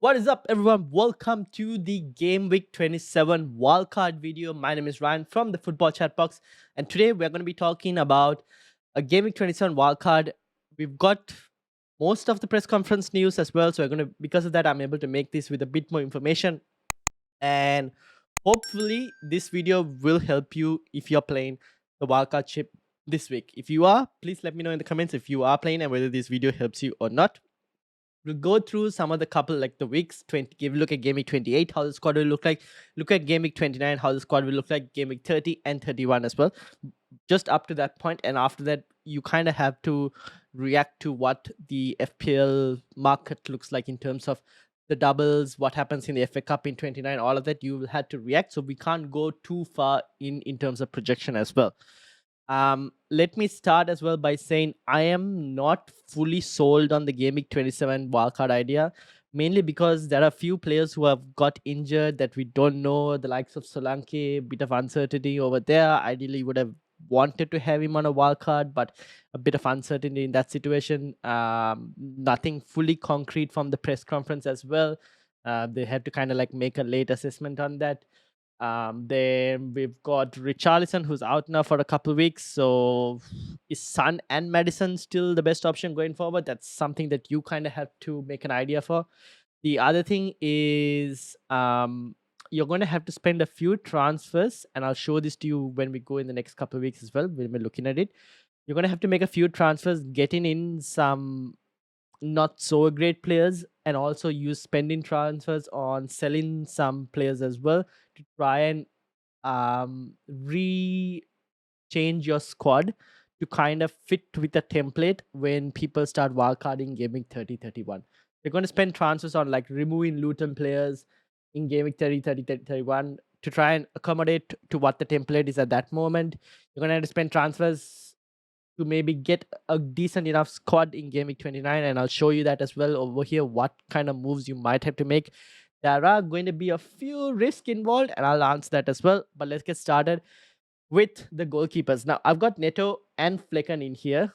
What is up, everyone? Welcome to the Game Week 27 Wildcard video. My name is Ryan from the Football Chatbox, and today we're going to be talking about a Game Week 27 Wildcard. We've got most of the press conference news as well, so because of that, I'm able to make this with a bit more information, and hopefully, this video will help you if you're playing the Wildcard chip this week. If you are, please let me know in the comments if you are playing and whether this video helps you or not. We'll go through some of the couple like the weeks 20 give look at game week 28 how the squad will look like, look at game week 29 how the squad will look like, game week 30 and 31 as well, just up to that point. And after that you kind of have to react to what the FPL market looks like in terms of the doubles, what happens in the FA Cup in 29, all of that you will have to react, so we can't go too far in terms of projection as well. Let me start as well by saying I am not fully sold on the Game Week 27 wildcard idea, mainly because there are a few players who have got injured that we don't know, the likes of Solanke, bit of uncertainty over there. Ideally, would have wanted to have him on a wildcard, but a bit of uncertainty in that situation. Nothing fully concrete from the press conference as well. They had to kind of like make a late assessment on that. Then we've got Richarlison, who's out now for a couple of weeks. So is Son and Madison still the best option going forward? That's something that you kind of have to make an idea for. The other thing is you're going to have to spend a few transfers, and I'll show this to you when we go in the next couple of weeks as well, when we're looking at it. You're going to have to make a few transfers, getting in some not so great players, and also use spending transfers on selling some players as well to try and change your squad to kind of fit with the template when people start wildcarding gaming 30 31. They're going to spend transfers on like removing Luton players in gaming 30 30 30 31 to try and accommodate to what the template is at that moment. You're going to have to spend transfers to maybe get a decent enough squad in Game Week 29, and I'll show you that as well over here, what kind of moves you might have to make. There are going to be a few risks involved, and I'll answer that as well. But let's get started with the goalkeepers. Now, I've got Neto and Flecken in here.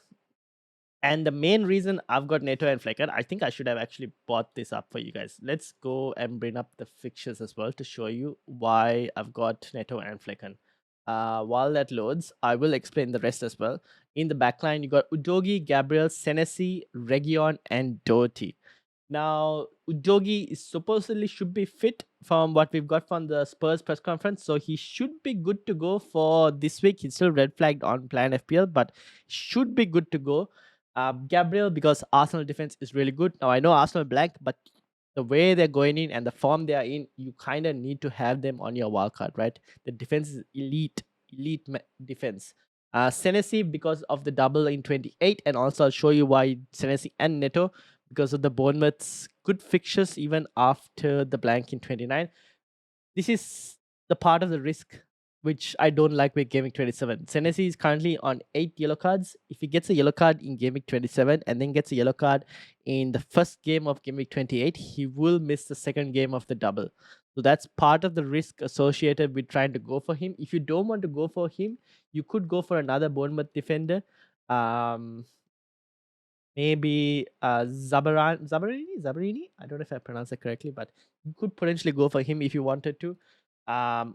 And the main reason I've got Neto and Flecken, I think I should have actually bought this up for you guys. Let's go and bring up the fixtures as well to show you why I've got Neto and Flecken. While that loads, I will explain the rest as well. In the backline, you got Udogi, Gabriel, Senesi, Region, and Doherty. Now, Udogi is supposedly should be fit from what we've got from the Spurs press conference, so he should be good to go for this week. He's still red flagged on Plan FPL, but should be good to go. Gabriel, because Arsenal defense is really good. Now, I know Arsenal blank, but the way they're going in and the form they are in, you kind of need to have them on your wildcard, right? The defense is elite defense. Senesi, because of the double in 28, and also I'll show you why Senesi and Neto, because of the Bournemouth's good fixtures even after the blank in 29. This is the part of the risk which I don't like with Game Week 27. Senesi is currently on 8 yellow cards. If he gets a yellow card in Game Week 27 and then gets a yellow card in the first game of Game Week 28, he will miss the second game of the double. So that's part of the risk associated with trying to go for him. If you don't want to go for him, you could go for another Bournemouth defender. Maybe Zabarini. I don't know if I pronounced it correctly, but you could potentially go for him if you wanted to.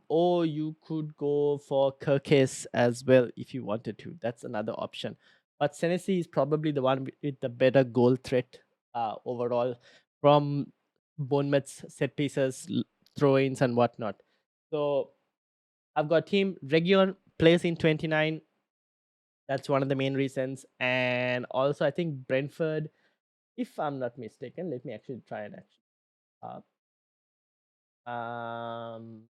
Or you could go for Kirkes as well if you wanted to. That's another option. But Senesi is probably the one with the better goal threat overall from Bournemouth's set pieces, throw-ins, and whatnot. So I've got him. Region plays in 29. That's one of the main reasons. And also, I think Brentford, if I'm not mistaken, let me actually try and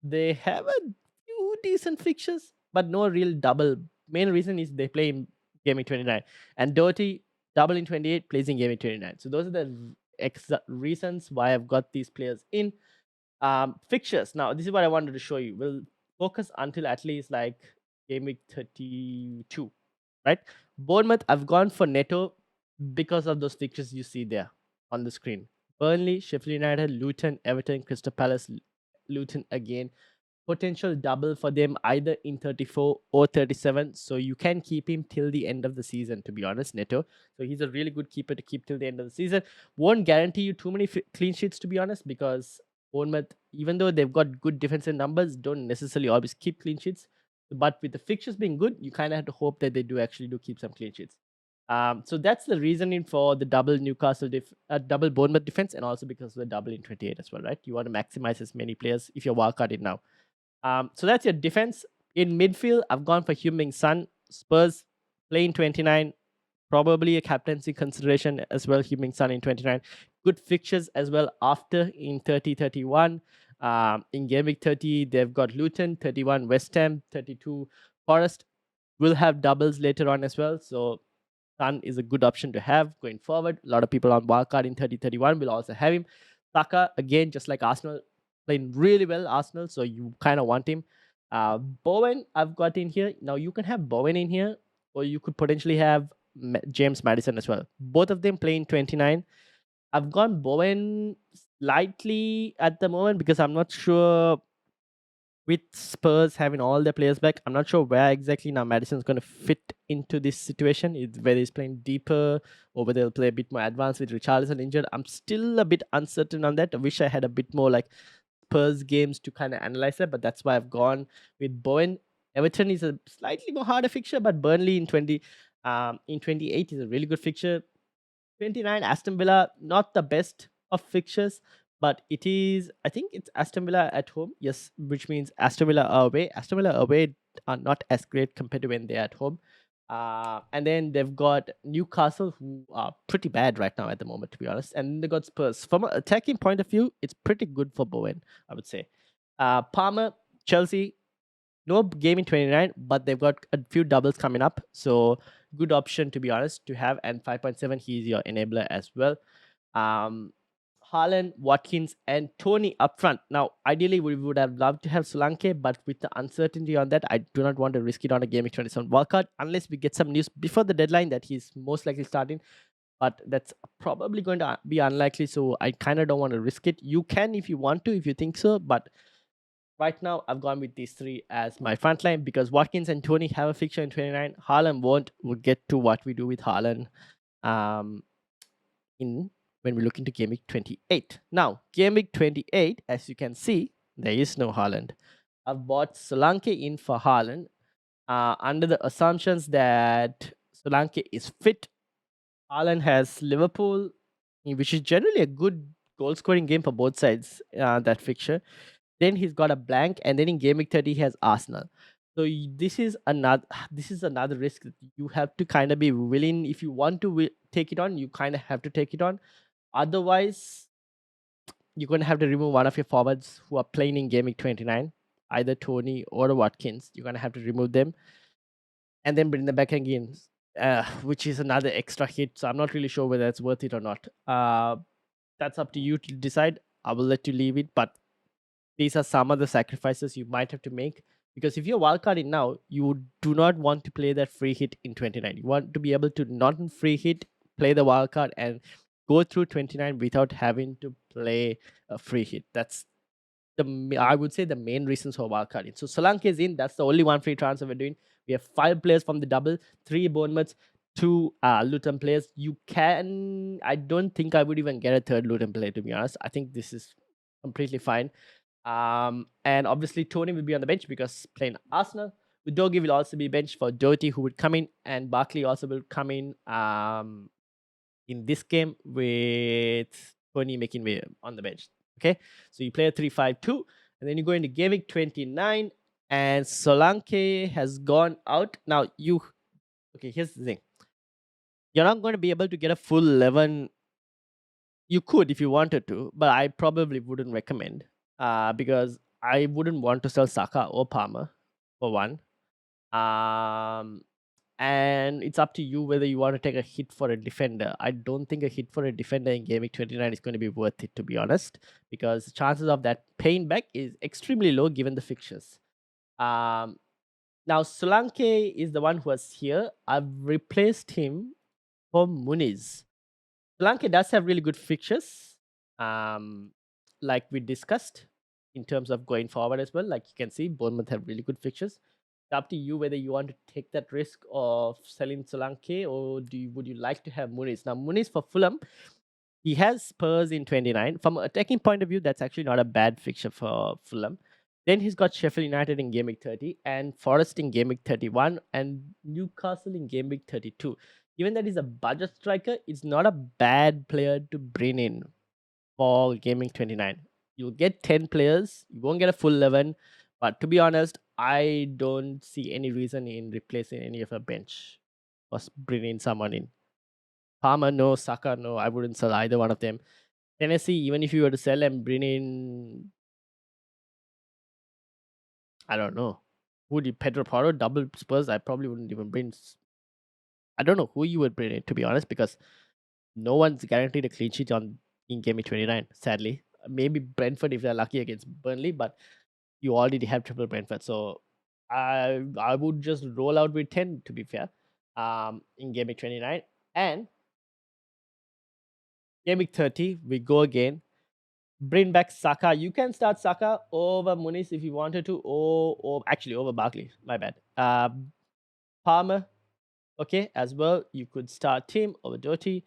they have a few decent fixtures, but no real double. Main reason is they play in Game 29. And Doherty, double in 28, plays in Game 29. So those are the reasons why I've got these players in. Fixtures. Now, this is what I wanted to show you. We'll focus until at least like Game Week 32, right? Bournemouth, I've gone for Neto because of those fixtures you see there on the screen. Burnley, Sheffield United, Luton, Everton, Crystal Palace, Luton again. potential double for them either in 34 or 37. So you can keep him till the end of the season, to be honest, Neto. So he's a really good keeper to keep till the end of the season. Won't guarantee you too many clean sheets, to be honest, because Bournemouth, even though they've got good defensive numbers, don't necessarily always keep clean sheets. But with the fixtures being good, you kind of have to hope that they do actually do keep some clean sheets. So that's the reasoning for the double double Bournemouth defense, and also because of the double in 28 as well, right? You want to maximize as many players if you're wildcarded now. So that's your defense. In midfield, I've gone for Heung-min Son. Spurs playing 29, probably a captaincy consideration as well. Heung-min Son in 29. Good fixtures as well after in 30, 31. In Game Week 30, they've got Luton, 31 West Ham, 32 Forest. Will have doubles later on as well. So Son is a good option to have going forward. A lot of people on wildcard in 30, 31 will also have him. Saka, again, just like Arsenal, playing really well, Arsenal, so you kind of want him. Bowen, I've got in here. Now, you can have Bowen in here, or you could potentially have James Madison as well. Both of them playing 29. I've gone Bowen slightly at the moment because I'm not sure with Spurs having all their players back. I'm not sure where exactly now Madison's going to fit into this situation. Whether he's playing deeper or whether he'll play a bit more advanced with Richarlison injured. I'm still a bit uncertain on that. I wish I had a bit more like Spurs games to kind of analyze that, but that's why I've gone with Bowen. Everton is a slightly more harder fixture, but Burnley in 28 is a really good fixture. 29 Aston Villa, not the best of fixtures, but it is, I think it's Aston Villa at home. Yes, which means Aston Villa away. Aston Villa away are not as great compared to when they're at home. And then they've got Newcastle, who are pretty bad right now at the moment, to be honest. And they got Spurs. From an attacking point of view, it's pretty good for Bowen, I would say. Palmer, Chelsea, no game in 29, but they've got a few doubles coming up. So good option, to be honest, to have. And 5.7, he's your enabler as well. Haaland, Watkins, and Tony up front. Now, ideally, we would have loved to have Solanke, but with the uncertainty on that, I do not want to risk it on a Game Week 27 wildcard unless we get some news before the deadline that he's most likely starting. But that's probably going to be unlikely, so I kind of don't want to risk it. You can if you want to, if you think so, but right now I've gone with these three as my front line because Watkins and Tony have a fixture in 29. Haaland won't. We'll get to what we do with Haaland in when we look into Game Week 28. Now, Game Week 28, as you can see, there is no Haaland. I've bought Solanke in for Haaland under the assumptions that Solanke is fit. Haaland has Liverpool, which is generally a good goal scoring game for both sides, that fixture. Then he's got a blank, and then in Game Week 30 he has Arsenal. So this is another risk that you have to kind of be willing. If you want to take it on, you kind of have to take it on. Otherwise, you're going to have to remove one of your forwards who are playing in Game Week 29, either Tony or Watkins. You're going to have to remove them and then bring them back again, which is another extra hit. So I'm not really sure whether it's worth it or not. That's up to you to decide. I will let you leave it, but these are some of the sacrifices you might have to make because if you're wildcarding now, you do not want to play that free hit in 29. You want to be able to not free hit, play the wildcard, and go through 29 without having to play a free hit. That's I would say the main reasons for wildcarding. So Solanke is in. That's the only one free transfer we're doing. We have 5 players from the double, 3 Bournemouths, 2 Luton players. I don't think I would even get a third Luton player, to be honest. I think this is completely fine. And obviously Tony will be on the bench because playing Arsenal. Udogi will also be benched for Doherty, who would come in, and Barkley also will come in this game with Tony making way on the bench. Okay, so you play a 3-5-2, and then you go into Game Week 29, and Solanke has gone out. Now here's the thing: you're not going to be able to get a full 11. You could if you wanted to, but I probably wouldn't recommend because I wouldn't want to sell Saka or Palmer for one. And it's up to you whether you want to take a hit for a defender. I don't think a hit for a defender in Game Week 29 is going to be worth it, to be honest, because the chances of that paying back is extremely low given the fixtures. Now, Solanke is the one who was here. I've replaced him for Muniz. Solanke does have really good fixtures, like we discussed. in terms of going forward as well. Like you can see, Bournemouth have really good fixtures. It's up to you whether you want to take that risk of selling Solanke, or would you like to have Muniz? Now, Muniz for Fulham, he has Spurs in 29. From a attacking point of view, that's actually not a bad fixture for Fulham. Then he's got Sheffield United in game week 30 and Forest in game week 31 and Newcastle in game week 32. Given that he's a budget striker, it's not a bad player to bring in for game week 29. You'll get 10 players, you won't get a full 11. But to be honest, I don't see any reason in replacing any of a bench or bringing someone in. Palmer, no. Saka, no. I wouldn't sell either one of them. Tennessee, even if you were to sell and bring in, I don't know, would you Pedro Porro double Spurs? I probably wouldn't even bring. I don't know who you would bring in, to be honest, because no one's guaranteed a clean sheet on in game 29. Sadly, maybe Brentford if they're lucky against Burnley, but you already have triple Brentford, so I would just roll out with 10 to be fair. In game 29 and game 30, we go again. Bring back Saka. You can start Saka over Muniz if you wanted to, or actually over Barkley. My bad. Palmer, okay, as well. You could start Tim over Doty.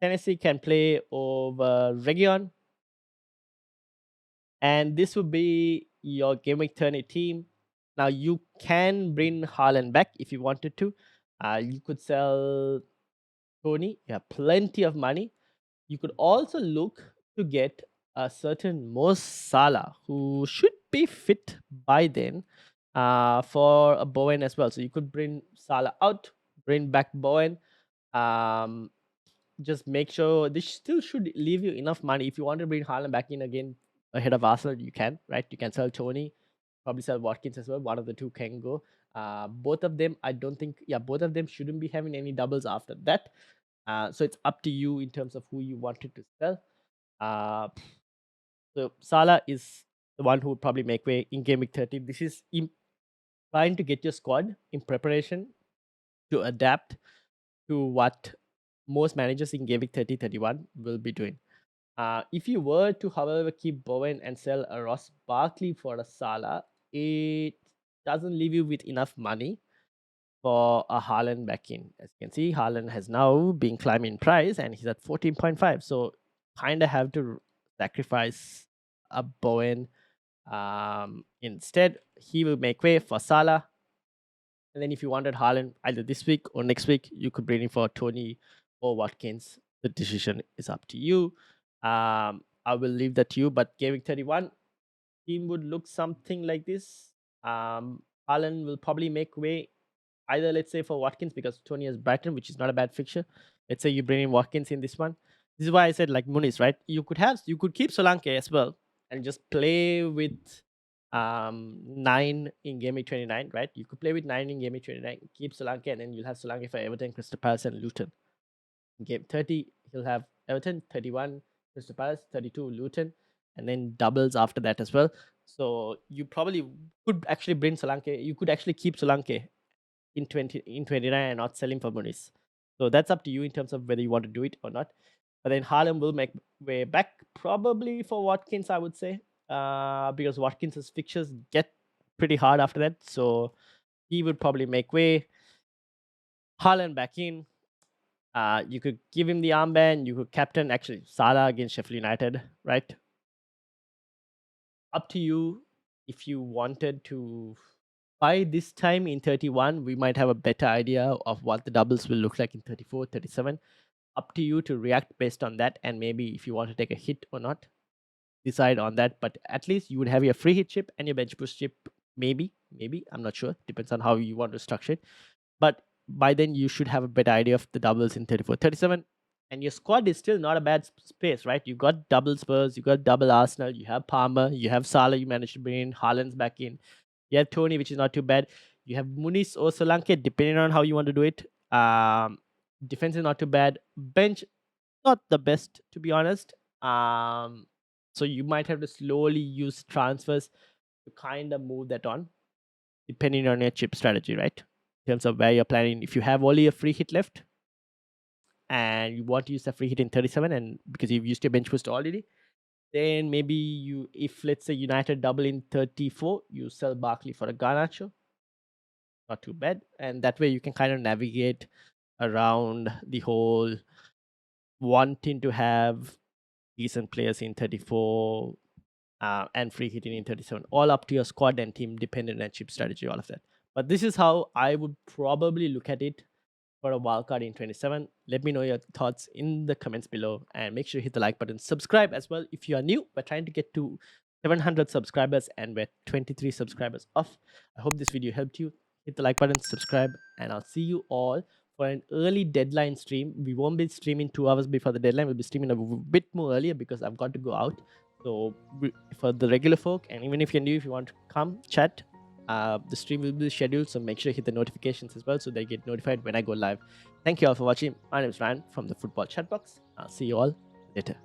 Tennessee can play over Region. And this would be your game week 30 team. Now you can bring Haaland back if you wanted to. You could sell Tony. You have plenty of money. You could also look to get a certain Mo Salah, who should be fit by then, for a Bowen as well. So you could bring Salah out, bring back Bowen. Just make sure this still should leave you enough money. If you want to bring Haaland back in again ahead of Arsenal, you can, right? You can sell Tony, probably sell Watkins as well. One of the two can go. Both of them, I don't think, both of them shouldn't be having any doubles after that. So it's up to you in terms of who you wanted to sell. So Salah is the one who would probably make way in game week 30. This is trying to get your squad in preparation to adapt to what most managers in game week 30, 31 will be doing. If you were to, however, keep Bowen and sell a Ross Barkley for a Salah, it doesn't leave you with enough money for a Haaland back in. As you can see, Haaland has now been climbing in price and he's at 14.5. So kind of have to sacrifice a Bowen. Instead, he will make way for Salah. And then if you wanted Haaland either this week or next week, you could bring him for Tony or Watkins. The decision is up to you. I will leave that to you. But game week 31, team would look something like this. Haaland will probably make way either, let's say, for Watkins, because Tony has Brighton, which is not a bad fixture. Let's say you bring in Watkins in this one. This is why I said like Muniz, right? You could keep Solanke as well and just play with 9 in game week 29, right? You could play with 9 in game week 29, keep Solanke, and then you'll have Solanke for Everton, Crystal Palace, and Luton. In game 30, he'll have Everton, 31, Crystal Palace, 32, Luton, and then doubles after that as well. So you probably could actually bring Solanke. You could actually keep Solanke in 29 and not sell him for Muniz. So that's up to you in terms of whether you want to do it or not. But then Haaland will make way back probably for Watkins, I would say, because Watkins' fixtures get pretty hard after that. So he would probably make way. Haaland back in. You could give him the armband. You could captain actually Salah against Sheffield United, right? Up to you if you wanted to. By this time in 31, we might have a better idea of what the doubles will look like in 34, 37. Up to you to react based on that, and maybe if you want to take a hit or not, decide on that. But at least you would have your free hit chip and your bench boost chip. Maybe, I'm not sure. Depends on how you want to structure it. But by then, you should have a better idea of the doubles in 34, 37. And your squad is still not a bad space, right? You got double Spurs, you got double Arsenal, you have Palmer, you have Salah, you managed to bring in, Haaland's back in. You have Tony, which is not too bad. You have Muniz or Solanke, depending on how you want to do it. Defense is not too bad. Bench, not the best, to be honest. So you might have to slowly use transfers to kind of move that on, depending on your chip strategy, right? In terms of where you're planning. If you have only a free hit left and you want to use the free hit in 37, and because you've used your bench boost already, Then maybe you, if let's say United double in 34, you sell Barkley for a Garnacho. Not too bad. And that way you can kind of navigate around the whole wanting to have decent players in 34 and free hitting in 37. All up to your squad and team dependent and chip strategy, all of that. But this is how I would probably look at it for a wildcard in 27. Let me know your thoughts in the comments below, and make sure you hit the like button. Subscribe as well if you are new. We're trying to get to 700 subscribers and we're 23 subscribers off. I hope this video helped you. Hit the like button, subscribe, and I'll see you all for an early deadline stream. We won't be streaming 2 hours before the deadline. We'll be streaming a bit more earlier because I've got to go out. So for the regular folk, and even if you're new, if you want to come chat, the stream will be scheduled, so make sure you hit the notifications as well so they get notified when I go live. Thank you all for watching. My name is Ryan from the Football Chatbox. I'll see you all later.